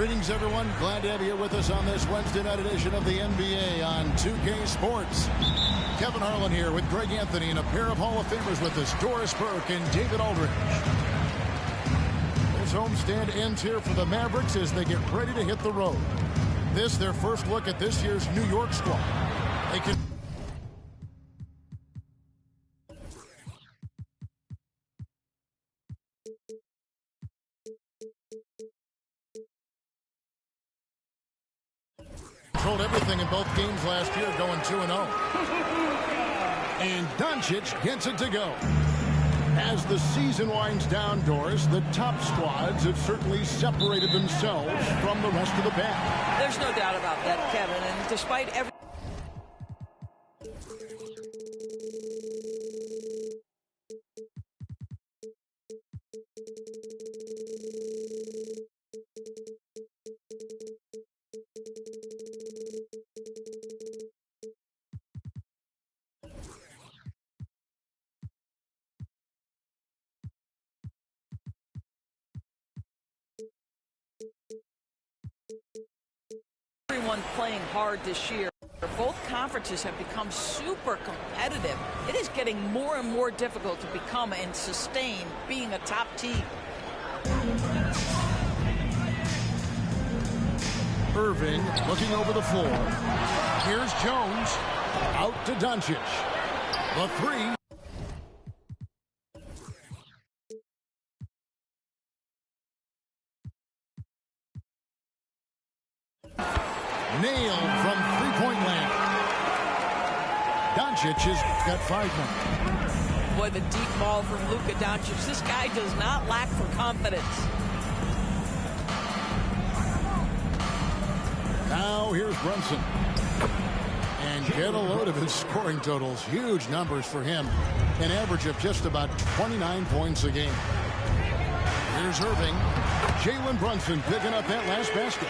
Greetings, everyone. Glad to have you here with us on this Wednesday night edition of the NBA on 2K Sports. Kevin Harlan here with Greg Anthony and a pair of Hall of Famers with us, Doris Burke and David Aldridge. This homestand ends here for the Mavericks as they get ready to hit the road. This, their first look at this year's New York squad. They can... controlled everything in both games last year, going 2-0. And Doncic gets it to go. As the season winds down, Doris, the top squads have certainly separated themselves from the rest of the pack. There's no doubt about that, Kevin. And despite every... everyone playing hard this year. Both conferences have become super competitive. It is getting more and more difficult to become and sustain being a top team. Irving looking over the floor. Here's Jones. Out to Doncic. The three. Nailed from three-point land. Doncic has got 5 now. Boy, the deep ball from Luka Doncic. This guy does not lack for confidence. Now here's Brunson. And get a load of his scoring totals. Huge numbers for him. An average of just about 29 points a game. Here's Irving. Jalen Brunson picking up that last basket.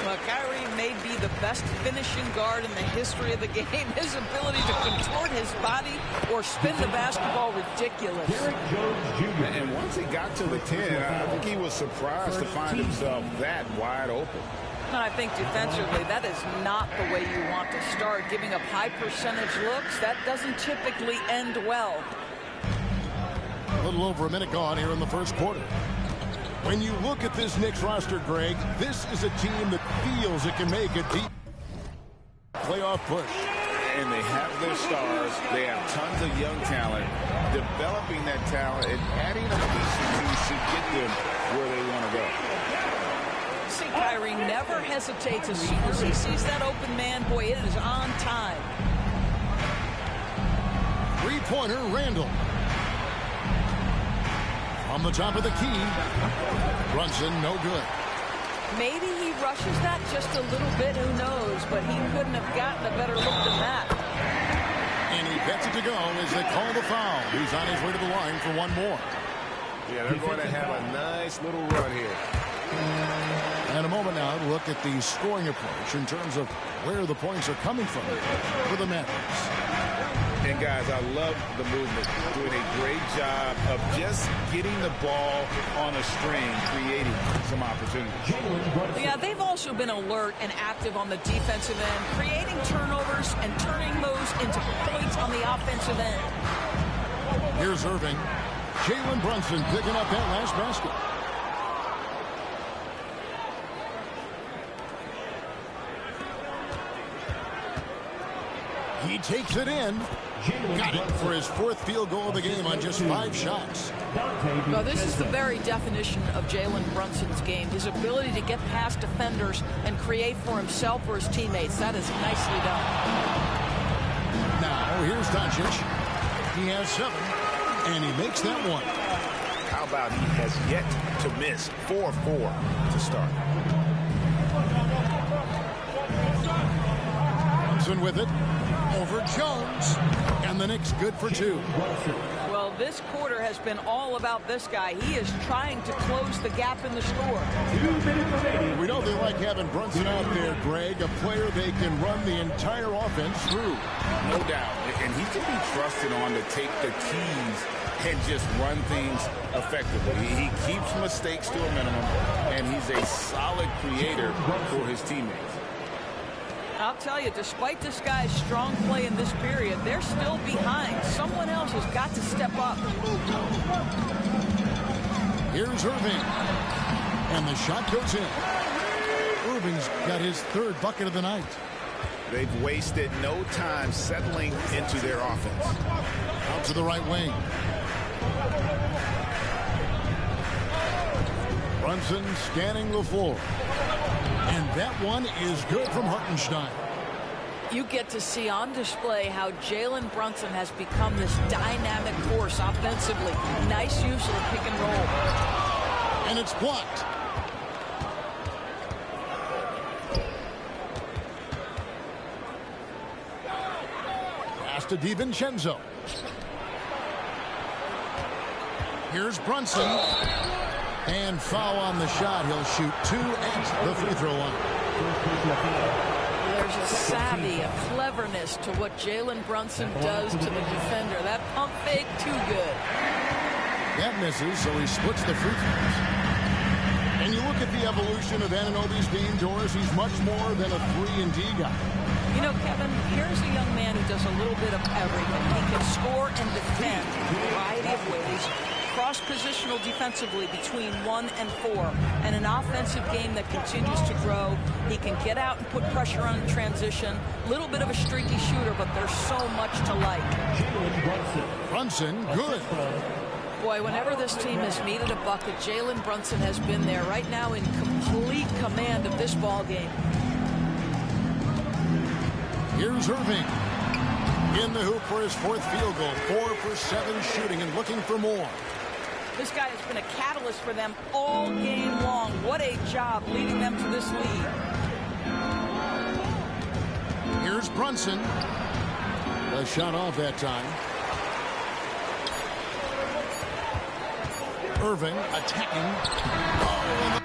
Well, Kyrie may be the best finishing guard in the history of the game. His ability to contort his body or spin the basketball, ridiculous. And once he got to the 10, I think he was surprised to find himself that wide open. And I think defensively, that is not the way you want to start. Giving up high percentage looks, that doesn't typically end well. A little over a minute gone here in the first quarter. When you look at this Knicks roster, Greg, this is a team that feels it can make a deep playoff push. And they have their stars. They have tons of young talent. Developing that talent and adding a piece or two should get them where they want to go. See, Kyrie never hesitates as soon as he sees that open man. Boy, it is on time. Three-pointer, Randall. On the top of the key. Brunson, no good. Maybe he rushes that just a little bit, who knows, but he couldn't have gotten a better look than that. And he gets it to go as they call the foul. He's on his way to the line for one more. Yeah, they're going to have a nice little run here. And a moment now to look at the scoring approach in terms of where the points are coming from for the Mavericks. And guys, I love the movement, doing a great job of just getting the ball on a string, creating some opportunities. Yeah, they've also been alert and active on the defensive end, creating turnovers and turning those into points on the offensive end. Here's Irving. Jalen Brunson picking up that last basket. He takes it in. Got it for his 4th field goal of the game on just 5 shots. Well, this is the very definition of Jalen Brunson's game. His ability to get past defenders and create for himself or his teammates. That is nicely done. Now, here's Doncic. He has 7, and he makes that one. How about he has yet to miss 4-4 to start. Brunson with it. Over Jones. And the Knicks good for 2. Well, this quarter has been all about this guy. He is trying to close the gap in the score. We know they like having Brunson out there, Greg, a player they can run the entire offense through. No doubt. And he can be trusted on to take the keys and just run things effectively. He keeps mistakes to a minimum, and he's a solid creator for his teammates. I'll tell you, despite this guy's strong play in this period, they're still behind. Someone else has got to step up. Here's Irving. And the shot goes in. Irving's got his third bucket of the night. They've wasted no time settling into their offense. Out to the right wing. Brunson scanning the floor. And that one is good from Hartenstein. You get to see on display how Jalen Brunson has become this dynamic force offensively. Nice use of the pick and roll. And it's blocked. Pass to DiVincenzo. Here's Brunson. And foul on the shot. He'll shoot 2 at the free throw line. There's a savvy, a cleverness to what Jalen Brunson does to the defender. That pump fake, too good. That misses, so he splits the free throws. And you look at the evolution of Anunoby's game, Doris. He's much more than a 3-and-D guy. You know, Kevin, here's a young man who does a little bit of everything. He can score and defend in a variety of ways. Cross-positional defensively between 1 and 4, and an offensive game that continues to grow. He can get out and put pressure on transition. Little bit of a streaky shooter, but there's so much to like. Brunson, good. Boy, whenever this team has needed a bucket, Jalen Brunson has been there. Right now in complete command of this ball game. Here's Irving. In the hoop for his 4th field goal. 4 for 7 shooting and looking for more. This guy has been a catalyst for them all game long. What a job leading them to this lead. Here's Brunson. A shot off that time. Irving attacking. Oh,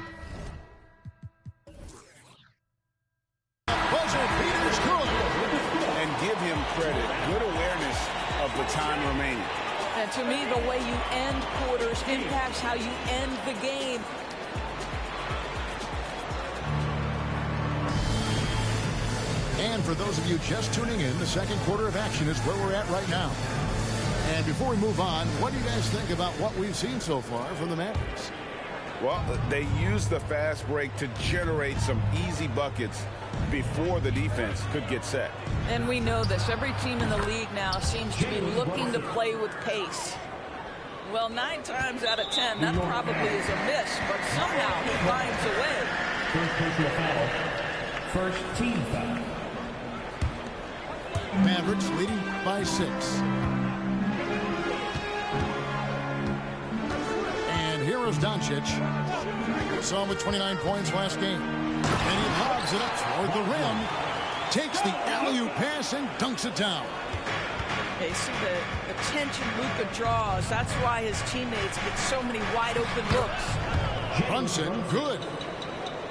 buzzer beater's good. And give him credit. Good awareness of the time remaining. And to me, the way you end quarters impacts how you end the game. And for those of you just tuning in, the second quarter of action is where we're at right now. And before we move on, what do you guys think about what we've seen so far from the Mavericks? Well, they used the fast break to generate some easy buckets before the defense could get set. And we know this. Every team in the league now seems to be looking to play with pace. Well, 9 times out of 10, that probably is a miss, but somehow he finds a way. First team foul. Mavericks leading by 6. And here is Doncic. Saw him with 29 points last game. And he lobs it up toward the rim. Takes the alley-oop pass and dunks it down. Okay, see the attention Luka draws. That's why his teammates get so many wide-open looks. Brunson, good.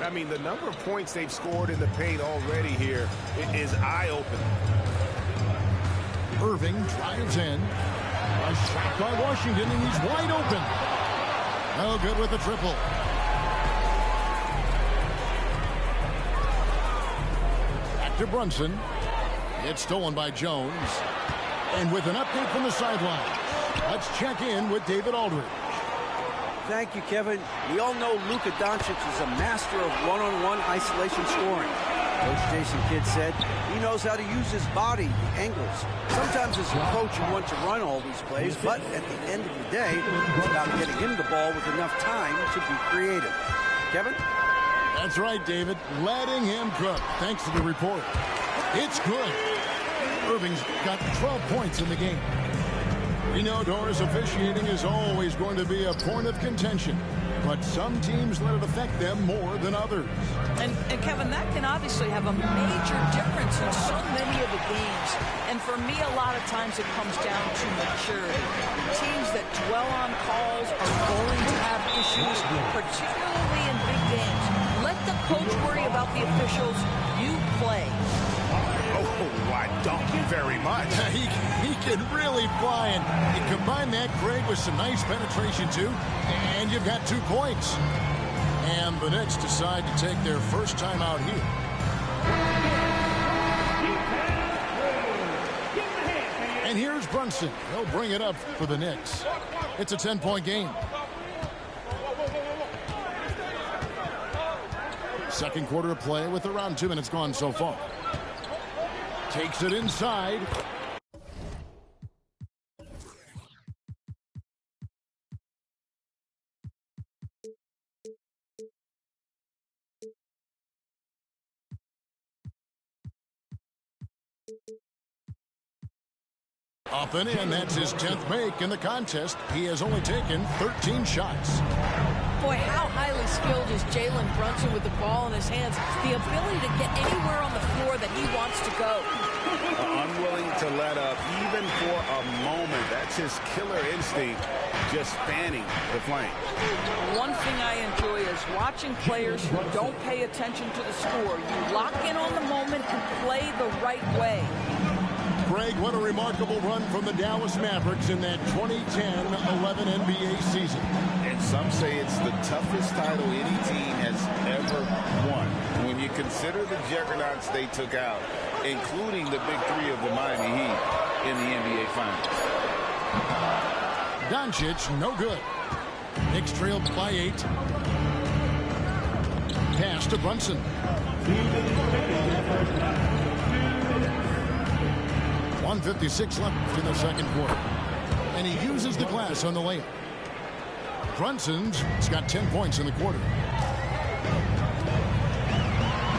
I mean, the number of points they've scored in the paint already here is eye-opening. Irving drives in. A shot by Washington, and he's wide open. No good with the triple. Back to Brunson. It's stolen by Jones. And with an update from the sideline, let's check in with David Aldridge. Thank you, Kevin. We all know Luka Doncic is a master of one-on-one isolation scoring. Coach Jason Kidd said he knows how to use his body, the angles. Sometimes as a coach you want to run all these plays, but at the end of the day, it's about getting him the ball with enough time to be creative. Kevin? That's right, David. Letting him cook. Thanks to the report. It's good. Irving's got 12 points in the game. We know Doris officiating is always going to be a point of contention. but some teams let it affect them more than others. And Kevin, that can obviously have a major difference in so many of the games. And for me, a lot of times it comes down to maturity. Teams that dwell on calls are going to have issues, particularly in big games. Let the coach worry about the officials. You play. Oh, I don't very much. He can really fly, and you combine that, Greg, with some nice penetration, too, and you've got 2 points. And the Knicks decide to take their first time out here. And here's Brunson. He'll bring it up for the Knicks. It's a 10-point game. Second quarter of play with around 2 minutes gone so far. Takes it inside. Up and in. That's his 10th make in the contest. He has only taken 13 shots. Boy, how highly skilled is Jalen Brunson with the ball in his hands. The ability to get anywhere on the floor that he wants to go. Unwilling to let up, even for a moment. That's his killer instinct, just fanning the flank. One thing I enjoy is watching players who don't pay attention to the score. You lock in on the moment and play the right way. Greg, what a remarkable run from the Dallas Mavericks in that 2010-11 NBA season. And some say it's the toughest title any team has ever won. When you consider the juggernauts they took out, including the big 3 of the Miami Heat in the NBA Finals. Doncic, no good. Knicks trailed by 8. Pass to Brunson. 1:56 left in the second quarter. And he uses the glass on the layup. Brunson's got 10 points in the quarter.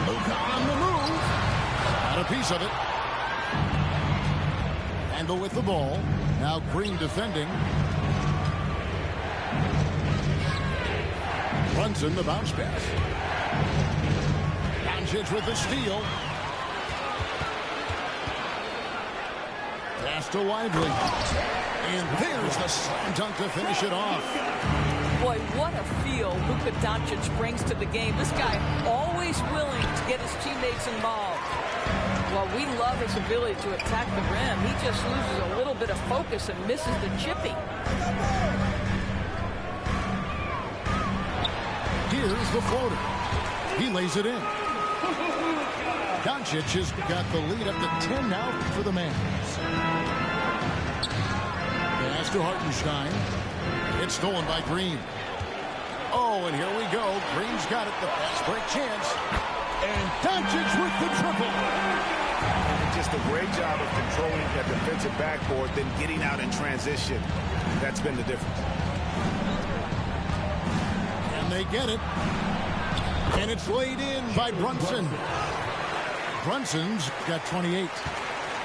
Luka on the move. Got a piece of it. Handle with the ball. Now Green defending. Brunson the bounce pass. Doncic with the steal. Pass to Lively. And there's the slam dunk to finish it off. Boy, what a feel Luka Doncic brings to the game. This guy always willing to get his teammates involved. Well, we love his ability to attack the rim. He just loses a little bit of focus and misses the chippy. Here's the floater. He lays it in. Doncic has got the lead up to 10 now for the Mavs. Pass to Hartenstein. It's stolen by Green. Oh, and here we go. Green's got it. The fast break chance. And Doncic with the triple. Just a great job of controlling that defensive backboard, then getting out in transition. That's been the difference. And they get it. And it's laid in by Brunson. Brunson's got 28.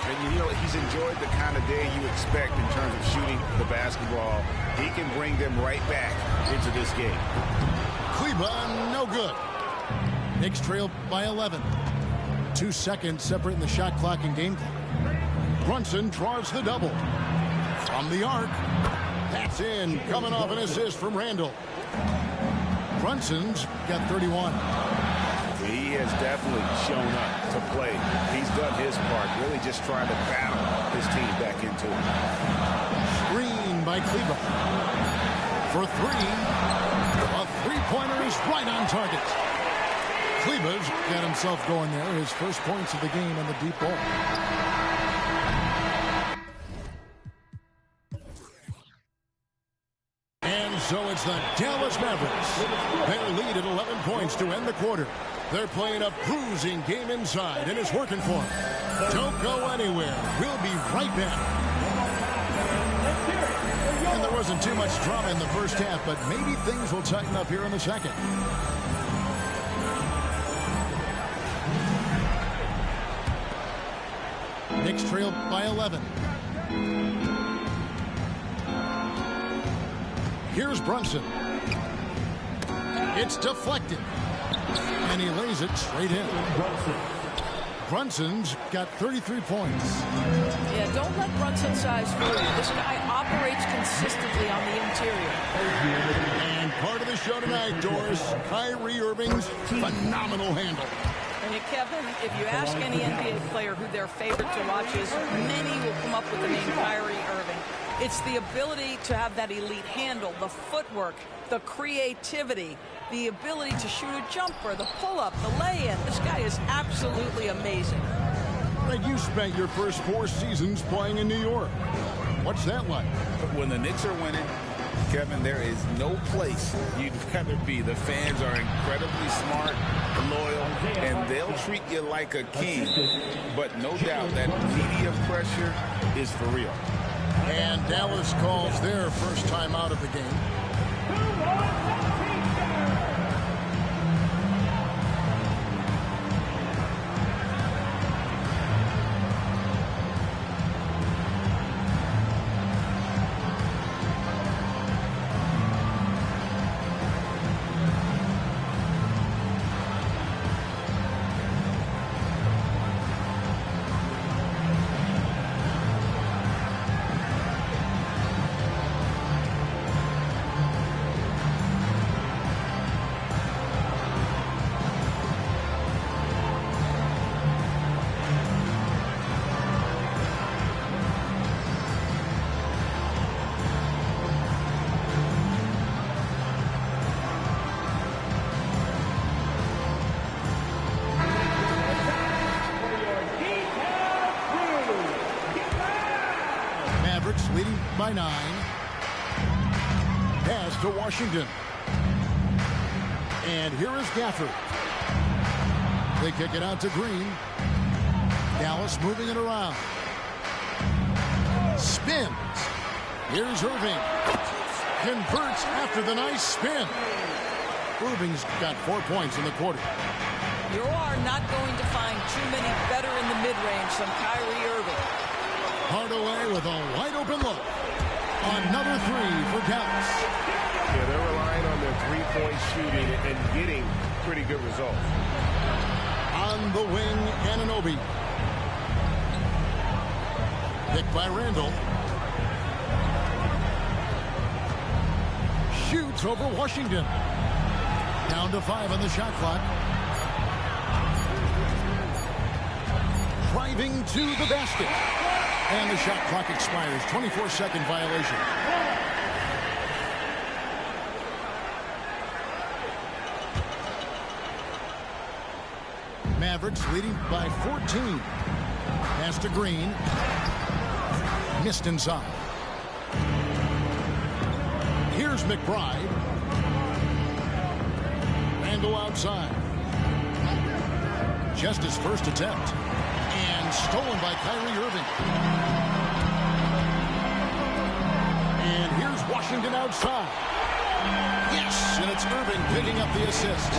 And you know, he's enjoyed the kind of day you expect in terms of shooting the basketball. He can bring them right back into this game. Kleber, no good. Knicks trail by 11. 2 seconds separating the shot clock and game clock. Brunson draws the double. From the arc. That's in. Coming off an assist from Randall. Brunson's got 31. He has definitely shown up to play. He's done his part, really just trying to battle his team back into it. Screen by Kleber. For 3. A three-pointer is right on target. Kleber's got himself going there. His first points of the game on the deep ball. And so it's the Dallas Mavericks. Their lead at 11 points to end the quarter. They're playing a bruising game inside, and it's working for them. Don't go anywhere. We'll be right back. And there wasn't too much drama in the first half, but maybe things will tighten up here in the second. Knicks trail by 11. Here's Brunson. It's deflected. And he lays it straight in. Brunson's got 33 points. Yeah, don't let Brunson's size fool you. This guy operates consistently on the interior. And part of the show tonight, Doris, Kyrie Irving's phenomenal handle. And Kevin, if you ask any NBA player who their favorite to watch is, many will come up with the name Kyrie Irving. It's the ability to have that elite handle, the footwork, the creativity, the ability to shoot a jumper, the pull-up, the lay-in. This guy is absolutely amazing. And you spent your first 4 seasons playing in New York. What's that like? When the Knicks are winning, Kevin, there is no place you'd rather be. The fans are incredibly smart, loyal, and they'll treat you like a king. But no doubt that media pressure is for real. And Dallas calls their first time out of the game. Leading by 9. Pass to Washington. And here is Gafford. They kick it out to Green. Dallas moving it around. Spins. Here's Irving. Converts after the nice spin. Irving's got 4 points in the quarter. You are not going to find too many better in the mid-range than Kyrie Irving. Hardaway with a wide-open look. Another 3 for Dallas. Yeah, they're relying on their three-point shooting and getting pretty good results. On the wing, Anunoby. Picked by Randall. Shoots over Washington. Down to 5 on the shot clock. Driving to the basket. And the shot clock expires. 24-second violation. Mavericks leading by 14. Pass to Green. Missed inside. Here's McBride. Randall outside. Just his first attempt. And stolen by Kyrie Irving. And here's Washington outside. Yes, and it's Irving picking up the assist.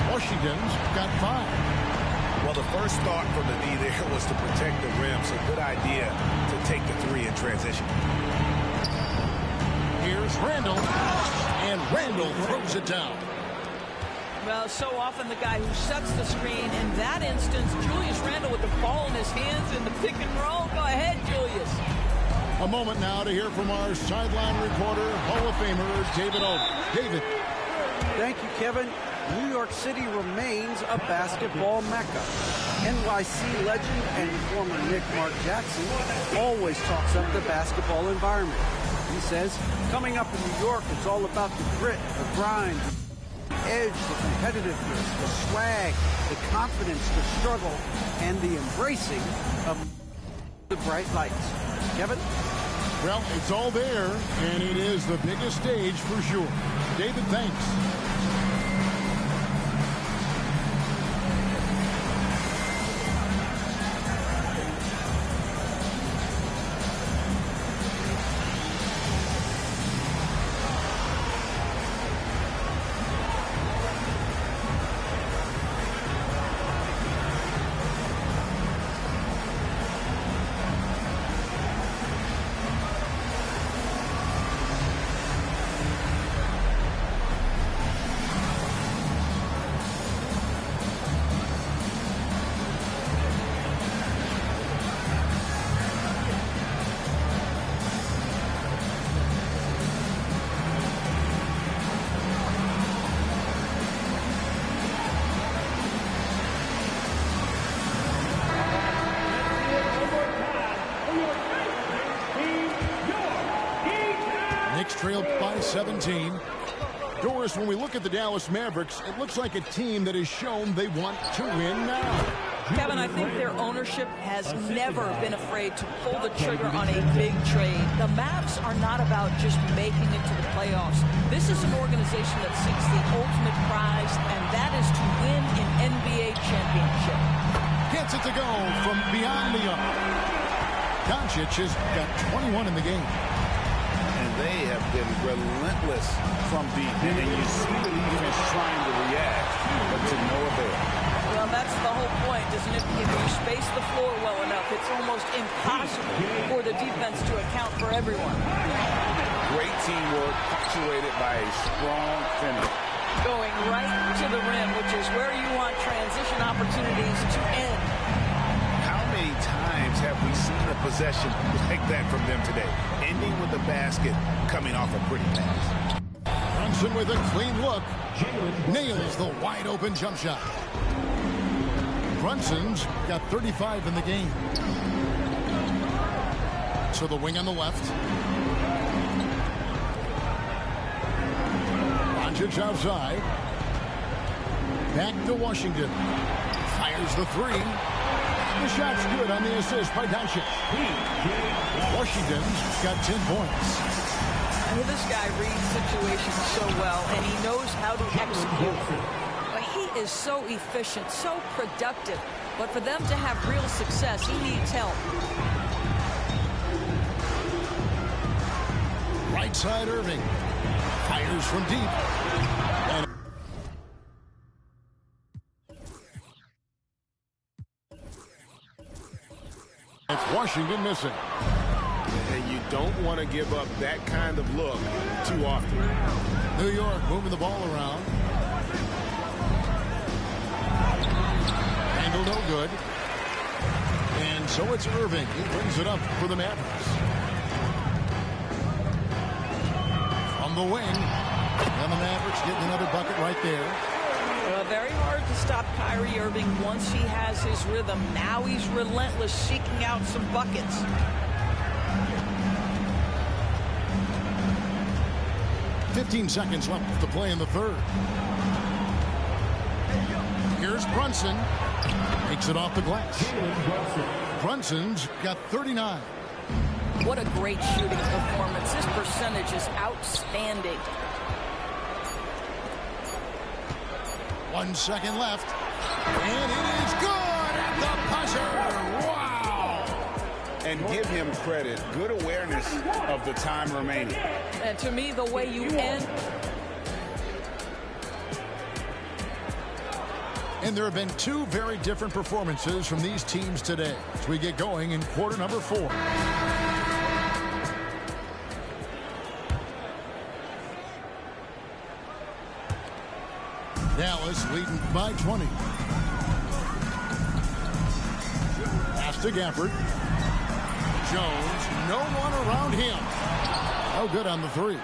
Washington's got 5. Well, the first thought from the D there was to protect the rim, so good idea to take the 3 in transition. Here's Randall, and Randall throws it down. Well, so often the guy who sets the screen. In that instance, Julius Randle with the ball in his hands in the pick and roll. Go ahead, Julius. A moment now to hear from our sideline reporter, Hall of Famer David Owen. David. Thank you, Kevin. New York City remains a basketball mecca. NYC legend and former Knick Mark Jackson always talks up the basketball environment. He says, coming up in New York, it's all about the grit, the grind, the edge, the competitiveness, the swag, the confidence to struggle, and the embracing of the bright lights. Kevin? Well, it's all there, and it is the biggest stage for sure. David, thanks. 17. Doris, when we look at the Dallas Mavericks, it looks like a team that has shown they want to win now. Kevin, I think their ownership has never been afraid to pull the trigger on a big trade. The Mavs are not about just making it to the playoffs. This is an organization that seeks the ultimate prize, and that is to win an NBA championship. Gets it to go from beyond the arc. Doncic has got 21 in the game. And they have been relentless from deep. And you see the defense trying to react, but to no avail. Well, that's the whole point, isn't it? If you space the floor well enough, it's almost impossible for the defense to account for everyone. Great teamwork, punctuated by a strong finish. Going right to the rim, which is where you want transition opportunities to end. How many times have we seen a possession like that from them today? Ending with the basket, coming off a pretty pass. Brunson with a clean look. Nails the wide-open jump shot. Brunson's got 35 in the game. To the wing on the left. Doncic outside. Back to Washington. Fires the three. The shot's good on the assist by Doncic. Washington's got 10 points. This guy reads situations so well, and he knows how to execute. But he is so efficient, so productive. But for them to have real success, he needs help. Right side Irving. Fires from deep. And it's Washington missing. And you don't want to give up that kind of look too often. New York moving the ball around. Angle no good. And so it's Irving. He brings it up for the Mavericks. From the wing. And the Mavericks getting another bucket right there. Very hard to stop Kyrie Irving once he has his rhythm. Now he's relentless, seeking out some buckets. .15 seconds left to play in the third. Here's Brunson. Takes it off the glass. Brunson's got 39. What a great shooting performance. His percentage is outstanding. 1 second left. And it is good at the buzzer. Wow. And give him credit. Good awareness of the time remaining. And to me, the way you end. And there have been two very different performances from these teams today as we get going in quarter number 4. Dallas leading by 20. Pass to Gafford. Jones, no one around him. No good on the three.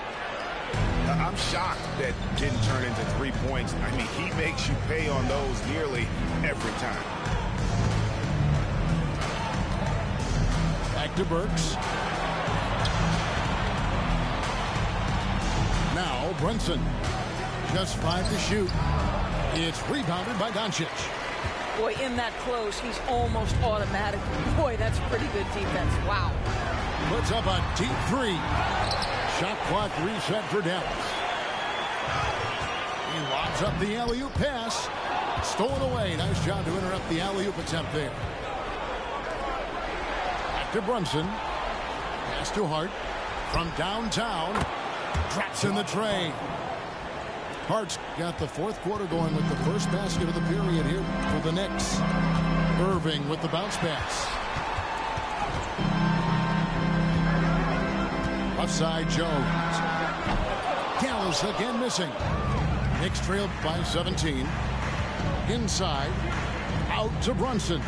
I'm shocked that didn't turn into 3 points. I mean, he makes you pay on those nearly every time. Back to Burks. Now Brunson. Just 5 to shoot. It's rebounded by Doncic. Boy, in that close, he's almost automatic. Boy, that's pretty good defense. Wow. Puts up a deep three. Shot clock reset for Dallas. He lobs up the alley-oop pass. Stolen away. Nice job to interrupt the alley-oop attempt there. Back to Brunson. Pass to Hart. From downtown. Drops in the tray. Hart's got the fourth quarter going with the first basket of the period here for the Knicks. Irving with the bounce pass. Left side Jones. Dallas again missing. Knicks trailed by 17. Inside. Out to Brunson.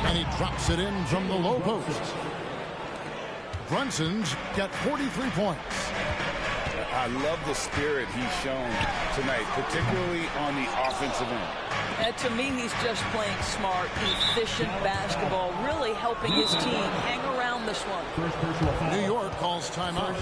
And he drops it in from the low post. Brunson's got 43 points. I love the spirit he's shown tonight, particularly on the offensive end. And to me, he's just playing smart, efficient basketball, really helping his team hang around this one. New York calls timeout.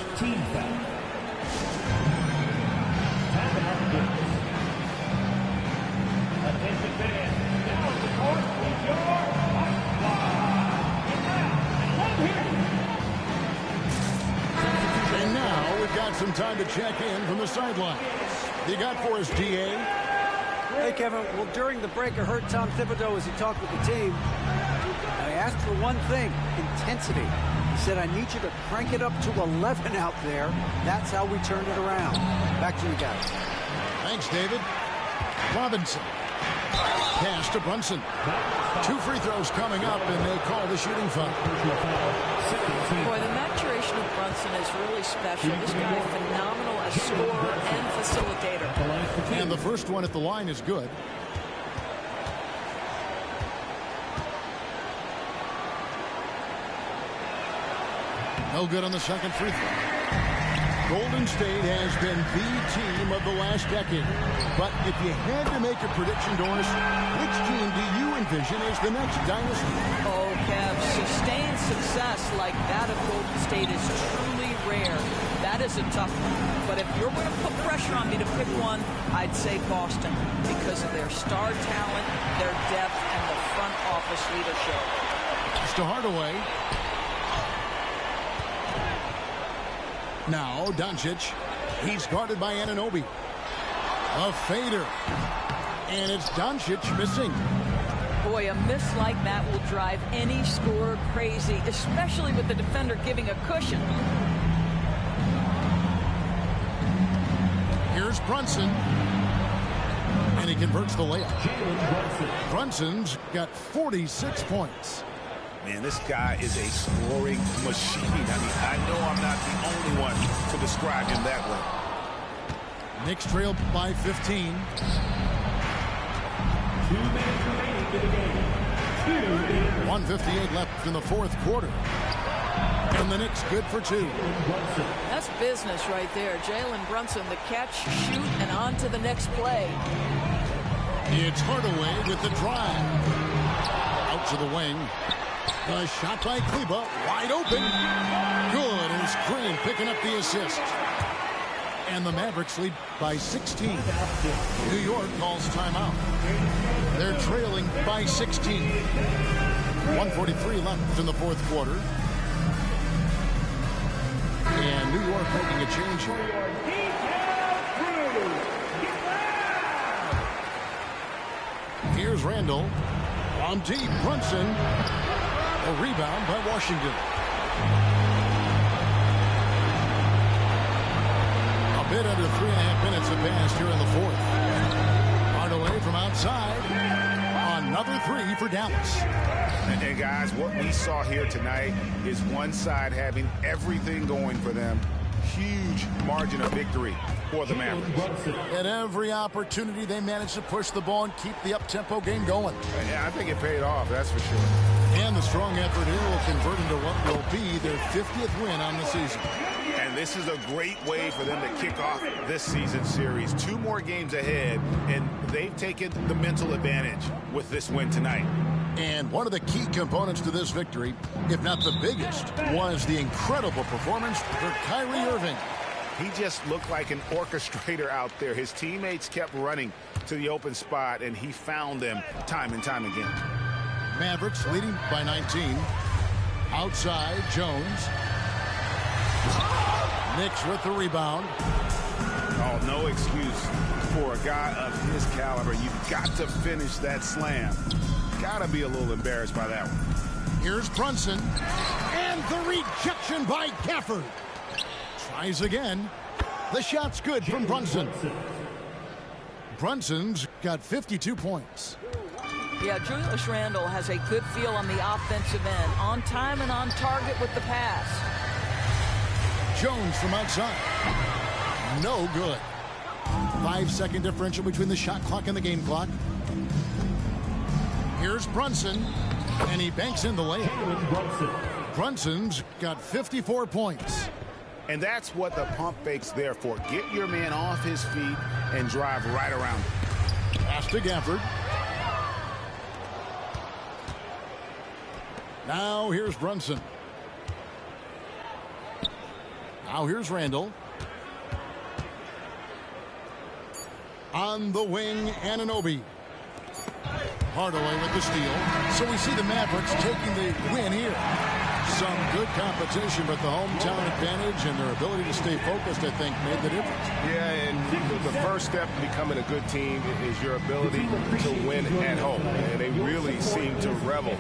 And now we've got some time to check in from the sideline. You got for us, DA? Hey, Kevin. Well, during the break, I heard Tom Thibodeau as he talked with the team. I asked for one thing, intensity. He said, I need you to crank it up to 11 out there. That's how we turn it around. Back to you guys. Thanks, David. Robinson. Pass to Brunson. 2 free throws coming up, and they call the shooting foul. Boy, the maturation of Brunson is really special. This guy is phenomenal as scorer and facilitator. And the first one at the line is good. No good on the second free throw. Golden State has been the team of the last decade. But if you had to make a prediction, Doris, which team do you envision as the next dynasty? Oh, Kev, sustained success like that of Golden State is truly rare. That is a tough one. But if you're going to put pressure on me to pick one, I'd say Boston because of their star talent, their depth, and the front office leadership. Mr. Hardaway. Now, Doncic. He's guarded by Anunoby. A fader. And it's Doncic missing. Boy, a miss like that will drive any scorer crazy, especially with the defender giving a cushion. Here's Brunson. And he converts the layup. Brunson's got 46 points. Man, this guy is a scoring machine. I know I'm not the only one to describe him that way. Knicks trail by 15. 2 minutes remaining in the game. 1:58 left in the fourth quarter. And the Knicks good for 2. That's business right there. Jalen Brunson, the catch, shoot, and on to the next play. It's Hardaway with the drive. Out to the wing. A shot by Kleba, wide open. Good, and it's Green picking up the assist. And the Mavericks lead by 16. New York calls timeout. They're trailing by 16. 1:43 left in the fourth quarter. And New York making a change here. Here's Randall. On deep, Brunson. A rebound by Washington. A bit under 3.5 minutes have passed here in the fourth. Hardaway from outside. Another 3 for Dallas. And guys, what we saw here tonight is one side having everything going for them. Huge margin of victory for the Mavericks. At every opportunity, they managed to push the ball and keep the up-tempo game going. Yeah, I think it paid off, that's for sure. And the strong effort here will convert into what will be their 50th win on the season. And this is a great way for them to kick off this season series. 2 more games ahead, and they've taken the mental advantage with this win tonight. And one of the key components to this victory, if not the biggest, was the incredible performance for Kyrie Irving. He just looked like an orchestrator out there. His teammates kept running to the open spot, and he found them time and time again. Mavericks leading by 19. Outside, Jones. Knicks with the rebound. Oh, no excuse for a guy of his caliber. You've got to finish that slam. Got to be a little embarrassed by that one. Here's Brunson. And the rejection by Gafford. Tries again. The shot's good from Brunson. Brunson's got 52 points. Yeah, Julius Randle has a good feel on the offensive end. On time and on target with the pass. Jones from outside. No good. 5-second differential between the shot clock and the game clock. Here's Brunson, and he banks in the layup. Brunson's got 54 points. And that's what the pump fake's there for. Get your man off his feet and drive right around him. Pass to Gafford. Now here's Brunson. Now here's Randall. On the wing, Anunoby. Hardaway with the steal. So we see the Mavericks taking the win here. Some good competition, but the hometown advantage and their ability to stay focused, I think, made the difference. Yeah, and the first step to becoming a good team is your ability to win at home. And they really seem to revel.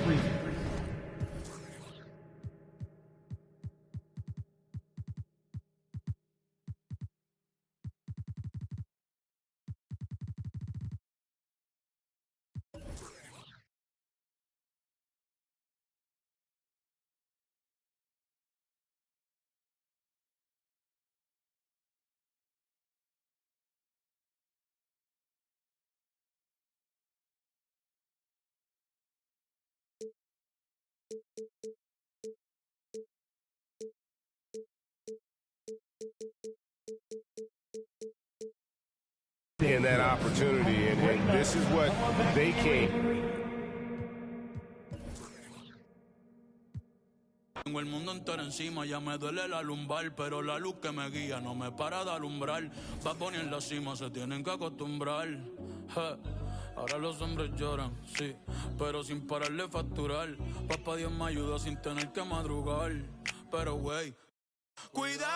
In that opportunity, and this is what they came. Tengo el mundo entero encima, ya me duele la lumbar, pero la luz que me guía no me para de alumbrar. Va a poner en la cima, se tienen que acostumbrar. Ahora los hombres lloran, sí, pero sin pararle facturar. Papá Dios me ayuda sin tener que madrugar, pero güey, cuidado.